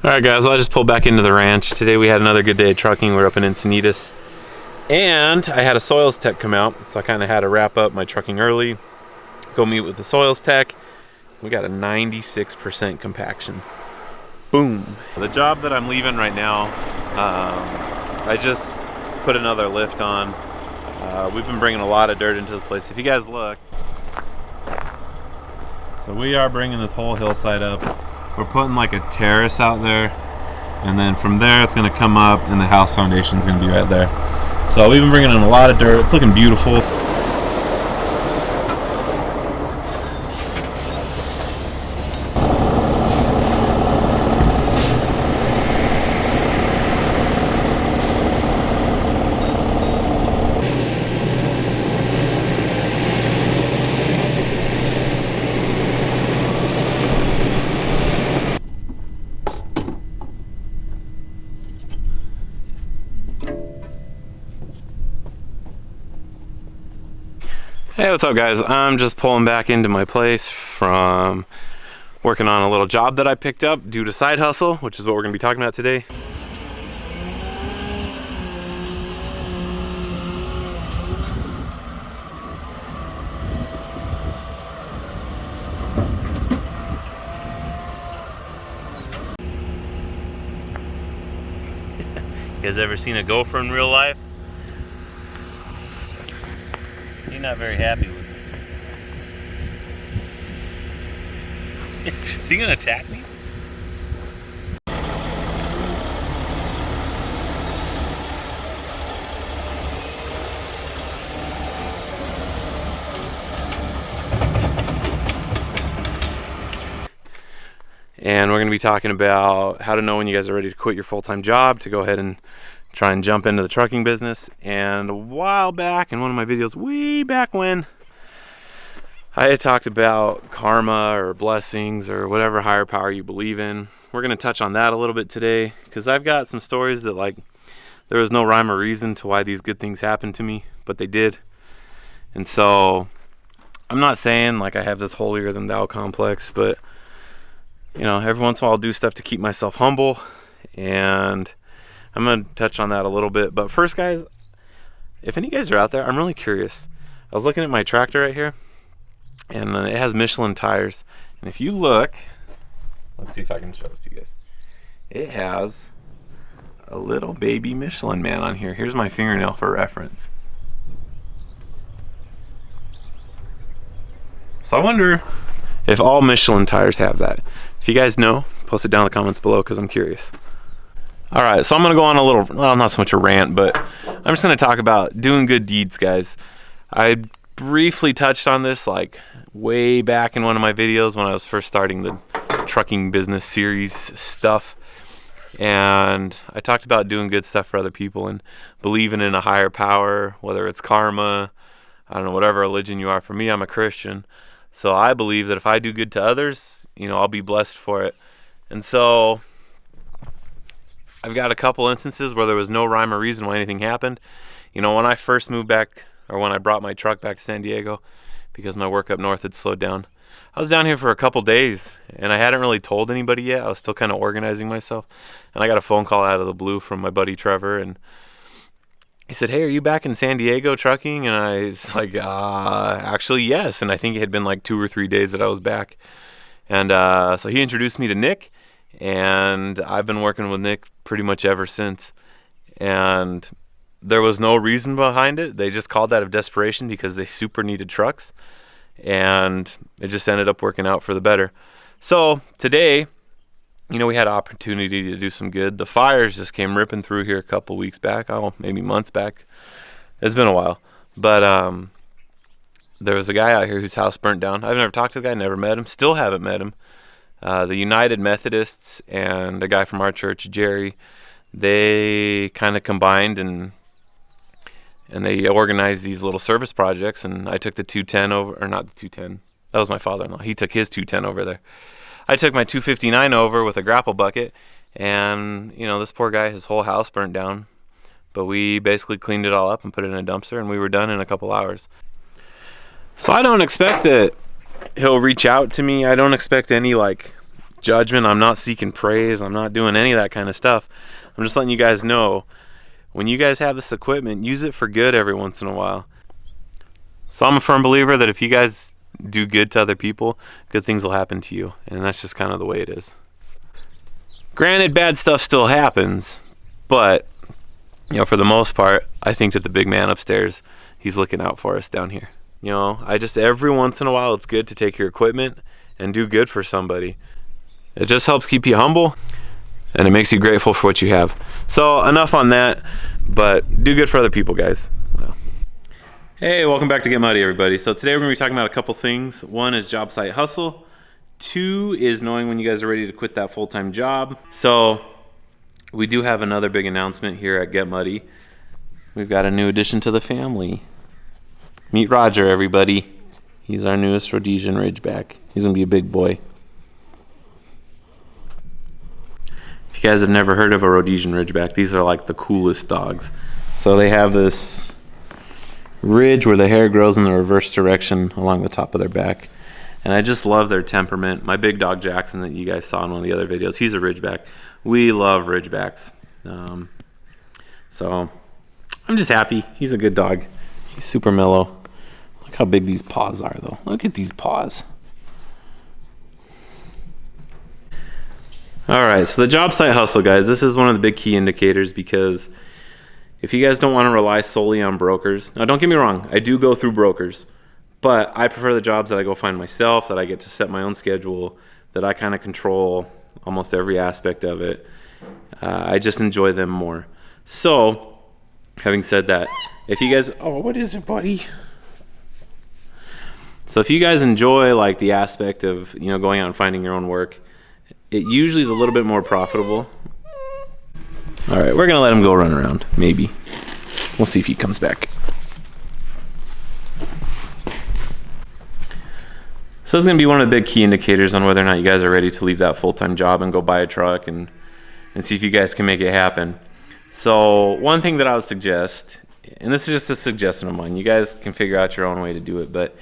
Alright guys, well, I just pulled back into the ranch. Today we had another good day of trucking. We're up in Encinitas. And I had a soils tech come out, so I kind of had to wrap up my trucking early, go meet with the soils tech. We got a 96% compaction. Boom. The job that I'm leaving right now, I just put another lift on. We've been bringing a lot of dirt into this place. If you guys look, so we are bringing this whole hillside up. We're putting like a terrace out there, and then from there it's going to come up and the house foundation is going to be right there. So we've been bringing in a lot of dirt. It's looking beautiful. Hey, what's up guys? I'm just pulling back into my place from working on a little job that I picked up due to side hustle, which is what we're going to be talking about today. You guys ever seen a gopher in real life? You're not very happy with it. Is he gonna attack me? And we're gonna be talking about how to know when you guys are ready to quit your full-time job to go ahead and try and jump into the trucking business. And a while back in one of my videos, way back when, I had talked about karma or blessings or whatever higher power you believe in. We're going to touch on that a little bit today, because I've got some stories that, like, there was no rhyme or reason to why these good things happened to me, but they did. And so I'm not saying like I have this holier than thou complex, but you know, every once in a while I'll do stuff to keep myself humble, and I'm going to touch on that a little bit. But first, guys, if any of you guys are out there, I'm really curious. I was looking at my tractor right here, and it has Michelin tires. And if you look, let's see if I can show this to you guys. It has a little baby Michelin man on here. Here's my fingernail for reference. So I wonder if all Michelin tires have that. If you guys know, post it down in the comments below, because I'm curious. Alright, so I'm going to go on a little, well, not so much a rant, but I'm just going to talk about doing good deeds, guys. I briefly touched on this like way back in one of my videos when I was first starting the trucking business series stuff. And I talked about doing good stuff for other people and believing in a higher power, whether it's karma, I don't know, whatever religion you are. For me, I'm a Christian. So I believe that if I do good to others, you know, I'll be blessed for it. And so I've got a couple instances where there was no rhyme or reason why anything happened. You know, when I first moved back, or when I brought my truck back to San Diego, because my work up north had slowed down, I was down here for a couple days, and I hadn't really told anybody yet. I was still kind of organizing myself, and I got a phone call out of the blue from my buddy Trevor, and he said, "Hey, are you back in San Diego trucking?" And I was like, actually, yes. And I think it had been like 2 or 3 days that I was back. And so he introduced me to Nick, and I've been working with Nick pretty much ever since. And there was no reason behind it. They just called that of desperation because they super needed trucks, and it just ended up working out for the better. So today, you know, we had an opportunity to do some good. The fires just came ripping through here a couple weeks back, maybe months back. It's been a while. But there was a guy out here whose house burnt down. I've never talked to the guy, never met him, still haven't met him. The United Methodists and a guy from our church, Jerry, they kind of combined and they organized these little service projects, and I took the 210 over, or not the 210, that was my father-in-law. He took his 210 over there. I took my 259 over with a grapple bucket, and, you know, this poor guy, his whole house burnt down, but we basically cleaned it all up and put it in a dumpster, and we were done in a couple hours. So I don't expect that he'll reach out to me. I don't expect any, like, judgment. I'm not seeking praise. I'm not doing any of that kind of stuff. I'm just letting you guys know, when you guys have this equipment, use it for good every once in a while. So I'm a firm believer that if you guys do good to other people, good things will happen to you. And that's just kind of the way it is. Granted, bad stuff still happens, but you know, for the most part, I think that the big man upstairs, he's looking out for us down here. You know, every once in a while, it's good to take your equipment and do good for somebody. It just helps keep you humble, and it makes you grateful for what you have. So enough on that, but do good for other people, guys. Hey, welcome back to Get Muddy, everybody. So today we're going to be talking about a couple things. One is job site hustle. 2 is knowing when you guys are ready to quit that full-time job. So we do have another big announcement here at Get Muddy. We've got a new addition to the family. Meet Roger, everybody. He's our newest Rhodesian Ridgeback. He's going to be a big boy. If you guys have never heard of a Rhodesian Ridgeback, these are like the coolest dogs. So they have this ridge where the hair grows in the reverse direction along the top of their back. And I just love their temperament. My big dog Jackson that you guys saw in one of the other videos, he's a Ridgeback. We love Ridgebacks. So I'm just happy. He's a good dog. He's super mellow. Look how big these paws are, though. Look at these paws. All right, so the job site hustle, guys, this is one of the big key indicators, because if you guys don't want to rely solely on brokers, now don't get me wrong, I do go through brokers, but I prefer the jobs that I go find myself, that I get to set my own schedule, that I kind of control almost every aspect of it. I just enjoy them more. So, having said that, if you guys, oh, what is it, buddy? So if you guys enjoy like the aspect of, you know, going out and finding your own work, it usually is a little bit more profitable. All right, we're gonna let him go run around, maybe. We'll see if he comes back. So this is gonna be one of the big key indicators on whether or not you guys are ready to leave that full-time job and go buy a truck and see if you guys can make it happen. So one thing that I would suggest, and this is just a suggestion of mine, you guys can figure out your own way to do it, but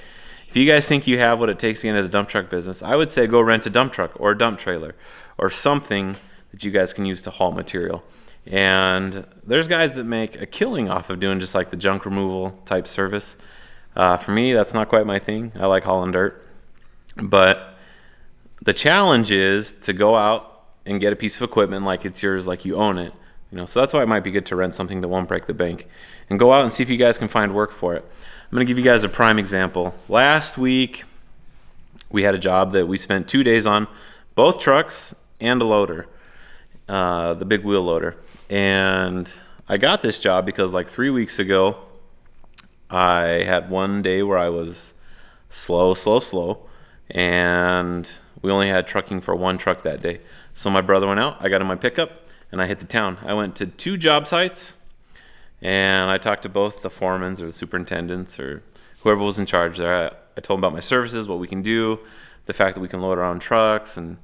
if you guys think you have what it takes to get into the dump truck business, I would say go rent a dump truck or a dump trailer or something that you guys can use to haul material. And there's guys that make a killing off of doing just like the junk removal type service. For me, that's not quite my thing. I like hauling dirt. But the challenge is to go out and get a piece of equipment like it's yours, like you own it. You know, so that's why it might be good to rent something that won't break the bank. And go out and see if you guys can find work for it. I'm going to give you guys a prime example. Last week, we had a job that we spent 2 days on, both trucks and a loader, the big wheel loader. And I got this job because like 3 weeks ago, I had one day where I was slow, and we only had trucking for one truck that day. So my brother went out, I got in my pickup, and I hit the town. I went to 2 job sites, and I talked to both the foremans or the superintendents or whoever was in charge there. I told them about my services, what we can do, the fact that we can load our own trucks. And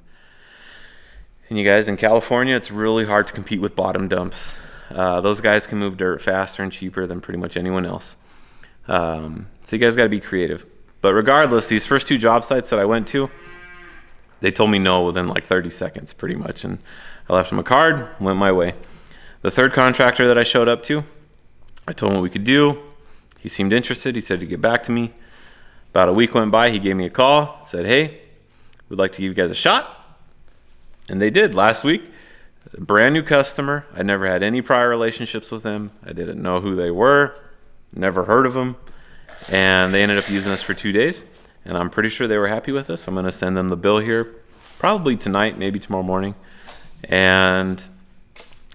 you guys, in California, it's really hard to compete with bottom dumps. Those guys can move dirt faster and cheaper than pretty much anyone else. So you guys got to be creative. But regardless, these first 2 job sites that I went to, they told me no within like 30 seconds pretty much. And I left them a card, went my way. The third contractor that I showed up to, I told him what we could do. He seemed interested. He said he'd get back to me. About a week went by. He gave me a call, said, hey, we'd like to give you guys a shot. And they did last week. A brand new customer. I never had any prior relationships with them. I didn't know who they were. Never heard of them. And they ended up using us for 2 days. And I'm pretty sure they were happy with us. I'm going to send them the bill here probably tonight, maybe tomorrow morning. And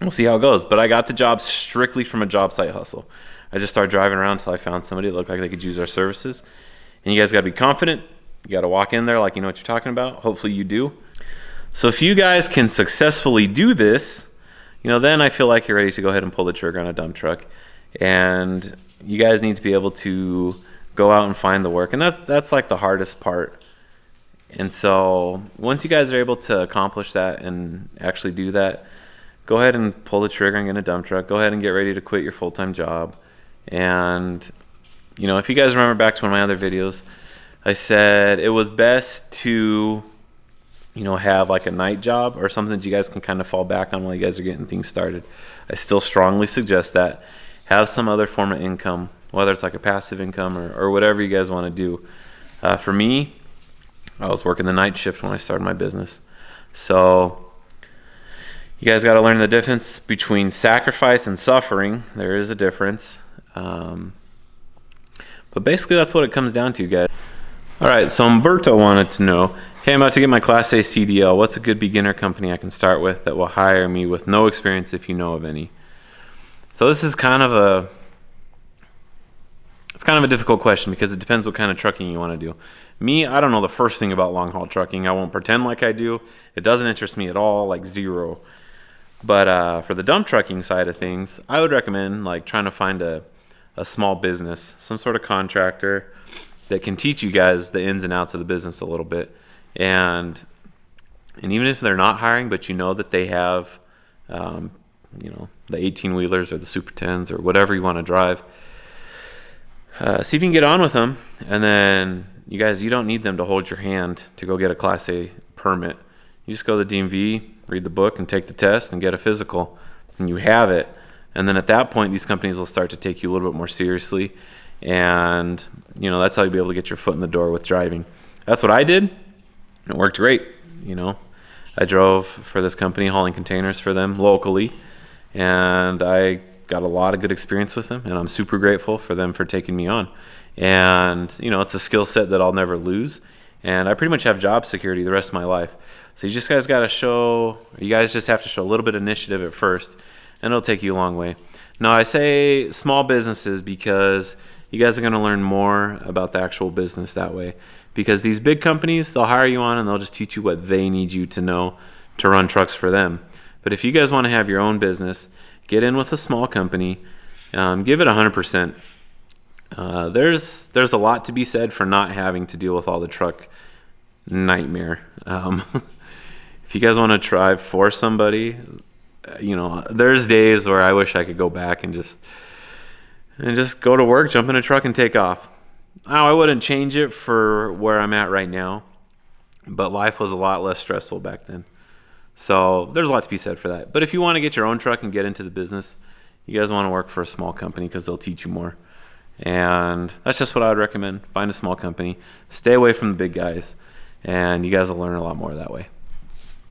we'll see how it goes. But I got the job strictly from a job site hustle. I just started driving around until I found somebody that looked like they could use our services. And you guys got to be confident. You got to walk in there like you know what you're talking about. Hopefully you do. So if you guys can successfully do this, you know, then I feel like you're ready to go ahead and pull the trigger on a dump truck. And you guys need to be able to go out and find the work. And that's like the hardest part. And so once you guys are able to accomplish that and actually do that, go ahead and pull the trigger and get a dump truck. Go ahead and get ready to quit your full-time job. And, you know, if you guys remember back to one of my other videos, I said it was best to, have like a night job or something that you guys can kind of fall back on while you guys are getting things started, I still strongly suggest that. Have some other form of income, whether it's like a passive income or whatever you guys want to do. For me, I was working the night shift when I started my business. So you guys got to learn the difference between sacrifice and suffering. There is a difference. But basically that's what it comes down to, guys. All right, so Umberto wanted to know, hey, I'm about to get my Class A CDL. What's a good beginner company I can start with that will hire me with no experience if you know of any? So this is kind of a difficult question because it depends what kind of trucking you want to do. Me, I don't know the first thing about long haul trucking. I won't pretend like I do. It doesn't interest me at all, like zero. But for the dump trucking side of things, I would recommend like trying to find a small business, some sort of contractor that can teach you guys the ins and outs of the business a little bit. And even if they're not hiring, but you know that they have, the 18-wheelers or the Super 10s or whatever you want to drive, see if you can get on with them. And then you don't need them to hold your hand to go get a Class A permit. You just go to the DMV, read the book, and take the test and get a physical, and you have it. And then at that point, these companies will start to take you a little bit more seriously. And, that's how you'll be able to get your foot in the door with driving. That's what I did. And it worked great. I drove for this company, hauling containers for them locally. And I got a lot of good experience with them. And I'm super grateful for them for taking me on. And, it's a skill set that I'll never lose. And I pretty much have job security the rest of my life. So you guys just have to show a little bit of initiative at first. And it'll take you a long way. Now, I say small businesses because you guys are going to learn more about the actual business that way. Because these big companies, they'll hire you on and they'll just teach you what they need you to know to run trucks for them. But if you guys want to have your own business, get in with a small company, give it 100%. There's a lot to be said for not having to deal with all the truck nightmare. If you guys want to drive for somebody, there's days where I wish I could go back and just go to work, jump in a truck, and take off. I wouldn't change it for where I'm at right now, but life was a lot less stressful back then. So there's a lot to be said for that. But if you want to get your own truck and get into the business, you guys want to work for a small company because they'll teach you more. And that's just what I would recommend. Find a small company. Stay away from the big guys, and you guys will learn a lot more that way.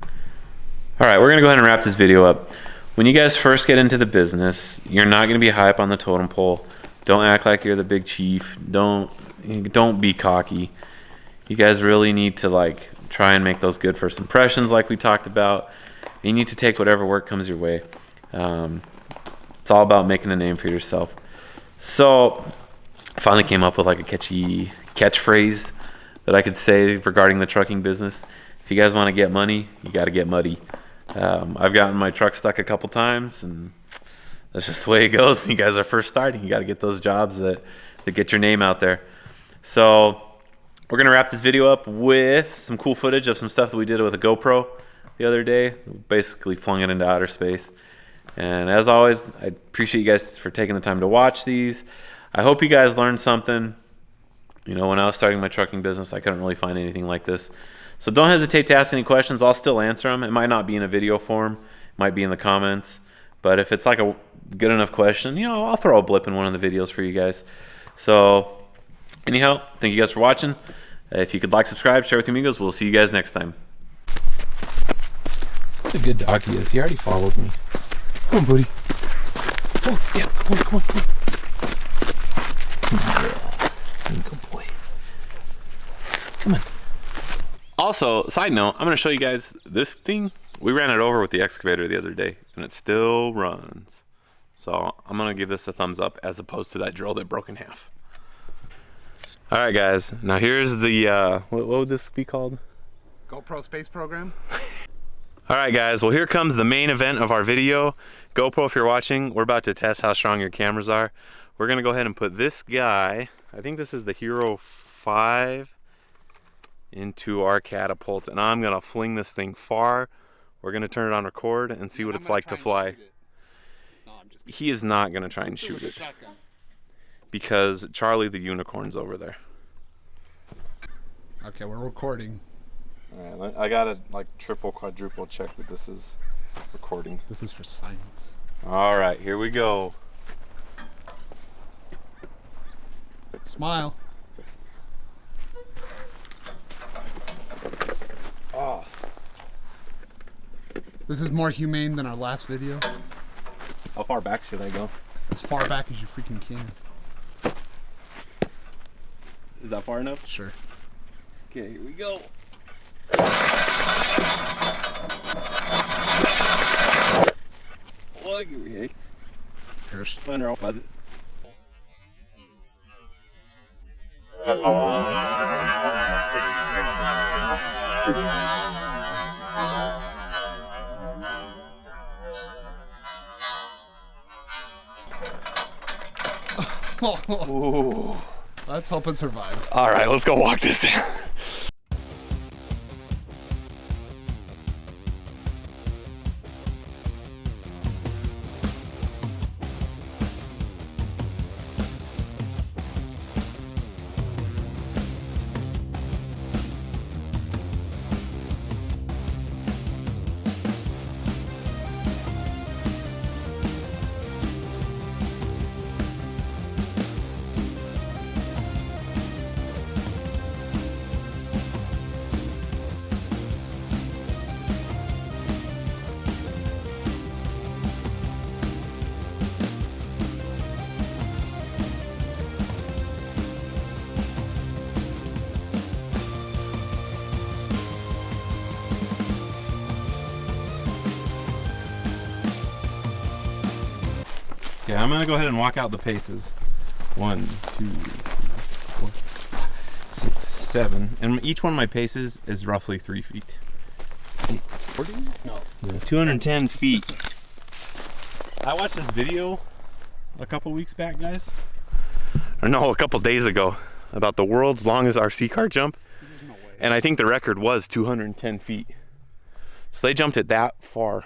All right, we're going to go ahead and wrap this video up. When you guys first get into the business, you're not going to be high up on the totem pole. Don't act like you're the big chief. Don't be cocky. You guys really need to try and make those good first impressions like we talked about. You need to take whatever work comes your way. It's all about making a name for yourself. So I finally came up with a catchy catchphrase that I could say regarding the trucking business. If you guys want to get money, you got to get muddy. I've gotten my truck stuck a couple times, and that's just the way it goes when you guys are first starting. You got to get those jobs that get your name out there. So we're going to wrap this video up with some cool footage of some stuff that we did with a GoPro the other day. We basically flung it into outer space. And as always, I appreciate you guys for taking the time to watch these. I hope you guys learned something. When I was starting my trucking business, I couldn't really find anything like this. So don't hesitate to ask any questions. I'll still answer them. It might not be in a video form. It might be in the comments. But if it's a good enough question, I'll throw a blip in one of the videos for you guys. So anyhow, thank you guys for watching. If you could subscribe, share with your amigos. We'll see you guys next time. What a good dog he is. He already follows me. Come on, buddy. Oh, yeah. Come on. Yeah. Good boy. Come on. Also, side note, I'm going to show you guys this thing. We ran it over with the excavator the other day, and it still runs. So I'm going to give this a thumbs up as opposed to that drill that broke in half. All right, guys. Now here's the, what would this be called? GoPro space program. All right, guys. Well, here comes the main event of our video. GoPro, if you're watching, we're about to test how strong your cameras are. We're going to go ahead and put this guy, I think this is the Hero 5, into our catapult, and I'm gonna fling this thing far. We're gonna turn it on record and see what it's like to fly. No, he is not gonna try and shoot it because Charlie the unicorn's over there. Okay, we're recording. All right, I gotta like triple, quadruple check that this is recording. This is for science. All right, here we go. Smile. Oh. This is more humane than our last video. How far back should I go? As far back as you freaking can. Is that far enough? Sure. Okay, here we go. Look at me. Here's. Ooh. Let's hope it survived. All right, let's go walk this down. Okay, I'm gonna go ahead and walk out the paces. 1, 2, 3, 4, 5, 6, 7. And each one of my paces is roughly 3 feet. 40? No. Yeah, 210 feet. I watched this video a couple weeks back, guys. Or no, a couple days ago, about the world's longest RC car jump. There's no way. And I think the record was 210 feet. So they jumped it that far.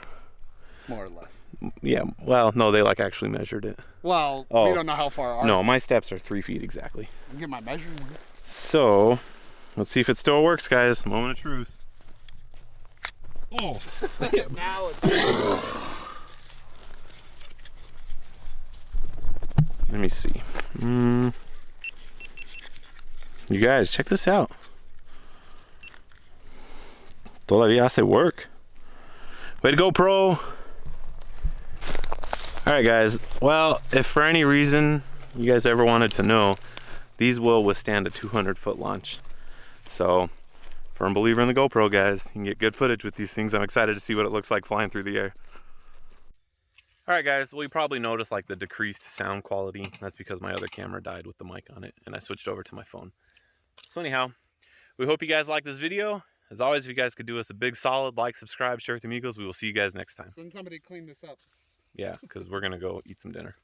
More or less. Yeah, well, no, they like actually measured it. Well, Oh. we don't know how far ours. No, my steps are 3 feet exactly. I'll get my measuring one. So, let's see if it still works, guys. Moment of truth. Oh. Now it's. Let me see. You guys, check this out. Todavía hace work. Way to go, pro. Alright, guys. Well, if for any reason you guys ever wanted to know, these will withstand a 200-foot launch. So, firm believer in the GoPro, guys. You can get good footage with these things. I'm excited to see what it looks like flying through the air. Alright, guys. Well, you probably noticed like the decreased sound quality. That's because my other camera died with the mic on it, and I switched over to my phone. So anyhow, we hope you guys like this video. As always, if you guys could do us a big solid, like, subscribe, share with amigos, we will see you guys next time. Send somebody to clean this up. Yeah, because we're going to go eat some dinner.